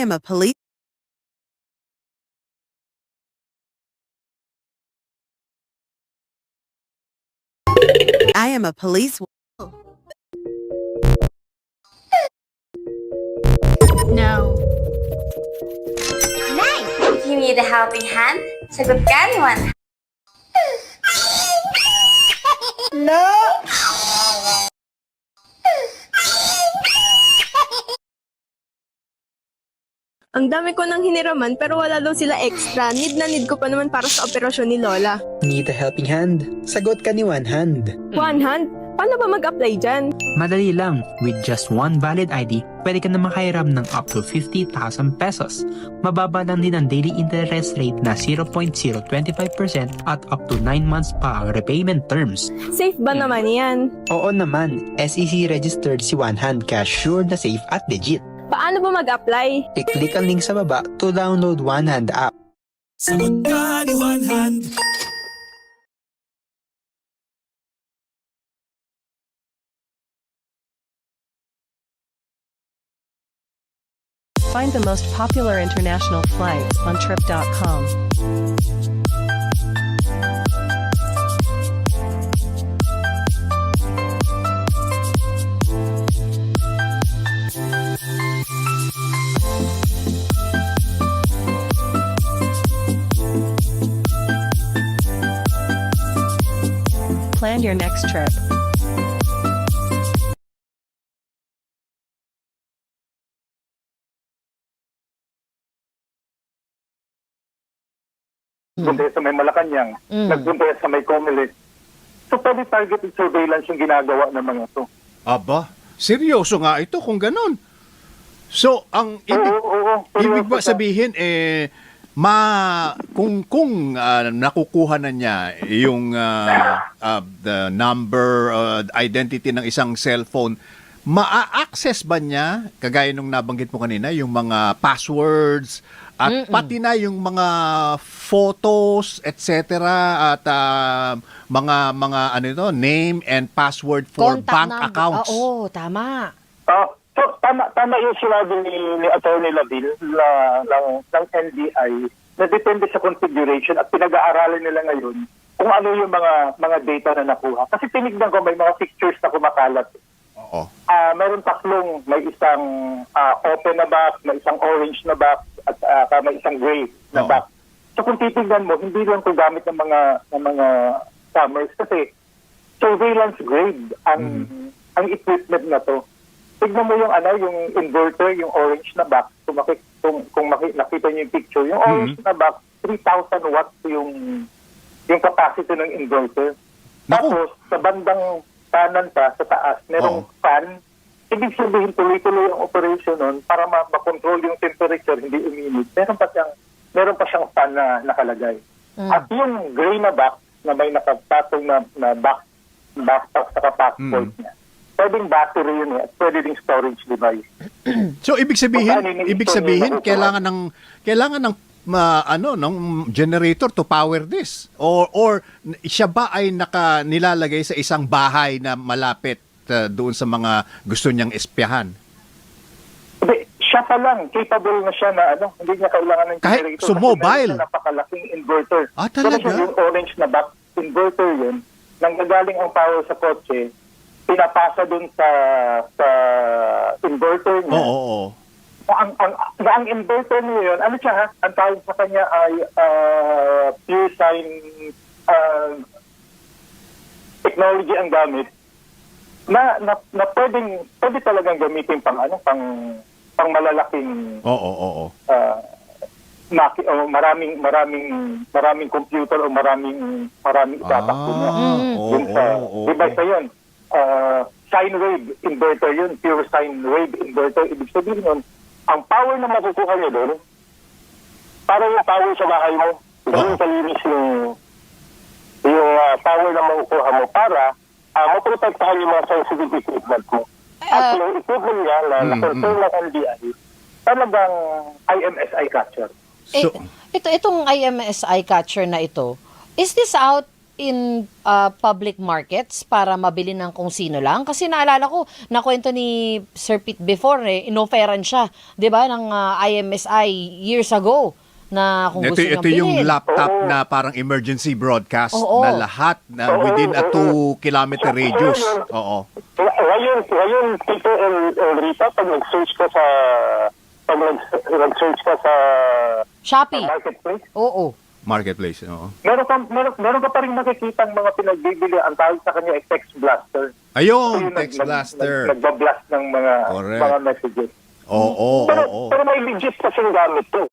am a police. I am a police. No. Nice! If you need a helping hand, sagot ka ni Juan. Ang dami ko nang hiniraman pero wala daw sila extra. Need na need ko pa naman para sa operasyon ni Lola. Need a helping hand? Sagot ka ni One Hand. One hand? Paano ba mag-apply dyan? Madali lang. With just one valid ID, pwede ka na makahiram ng up to 50,000 pesos. Mababa lang din ang daily interest rate na 0.025% at up to 9 months pa ang repayment terms. Safe ba naman yan? Oo naman, SEC registered si One Hand kaya sure na safe at legit. Paano ba mag-apply? I-click ang link sa baba to download One Hand app. Sagot ka ni One Hand. Find the most popular international flights on trip.com. Plan your next trip. Nagpunta sa may Malacanang, nagpunta sa may Comelec. So, pwede targeted surveillance yung ginagawa ng mga to. Aba, seryoso nga ito kung ganon. So, ang ibig ba sabihin, kung nakukuha na niya yung the number, identity ng isang cellphone, maa-access ba niya, kagaya nung nabanggit mo kanina, yung mga passwords, at pati na yung mga photos, etc. At mga ano ito, name and password for Contact bank number. accounts. Oo, tama. So, tama yung sinabi ni Atty. Laville ng NBI na depende sa configuration at pinag-aaralan nila ngayon kung ano yung mga data na nakuha. Kasi tinignan ko may mga pictures na kumakalat. Oo. Mayroon tatlong, may isang open na box, may isang orange na box, at may isang gray na box. So kung titignan mo, hindi lang ito gamit ng mga scammers kasi surveillance grade ang equipment na to. Tignan mo yung yung inverter, yung orange na box. Kung nakita niyo yung picture, yung orange na box, 3,000 watts yung capacity ng inverter. Tapos sa bandang kanan pa, sa taas, merong fan. Ibig sabihin, tuloy-tuloy ang operation nun para ma-control yung temperature, hindi uminit. Meron pa siyang fan na nakalagay. At yung gray na box na may nakapatong na backpack sa passport niya, pwedeng battery yun at pwede ding storage device. So ibig sabihin kailangan ng ng generator to power this or siya ba ay nilalagay sa isang bahay na malapit doon sa mga gusto niyang espiyahan? Hindi, siya pa lang capable na siya na hindi niya kailangan ng kahit generator. so mobile. Kasi napakalaking inverter. Talaga? Kasi yung orange na box inverter yun, nanggagaling ang power sa kotse, pinapasa dun sa inverter niya. Oo. Ang inverter niya yun, ano siya ha? Ang tawag sa kanya ay pure sine technology ang gamit na pwede talagang gamitin pang malalaking maraming computer o maraming itatakbo niya. Dun sa device na yun. Sine wave inverter yun, pure sine wave inverter. Ibig sabihin nun, ang power na makukuha niya doon, para yung power sa bahay mo, doon kalinis yung power na makukuha mo para maprotektahan yung mga sensitive equipment mo. At yung equipment niya na na-confirm ng NBI, talagang IMSI catcher. So, itong IMSI catcher na ito, is this out in public markets para mabili ng kung sino lang? Kasi naalala ko, nakwento ni Sir Pete before, inoferan siya, di ba, ng IMSI years ago na kung gusto niyang Ito yung bilhin. laptop na parang emergency broadcast Oo. na lahat na within a 2-kilometer radius. Oo. Ngayon, Tito Rita, pag nag-search ka sa Shopee. marketplace, Oo. Marketplace. Oo. meron ka pa rin makikita ang mga pinagbibili. Ang tawag sa kanya ay text blaster. Ayun, Yung text blaster. Nagbablast ng mga Correct. mga messages. Oo. Pero may legit kasing gamit to.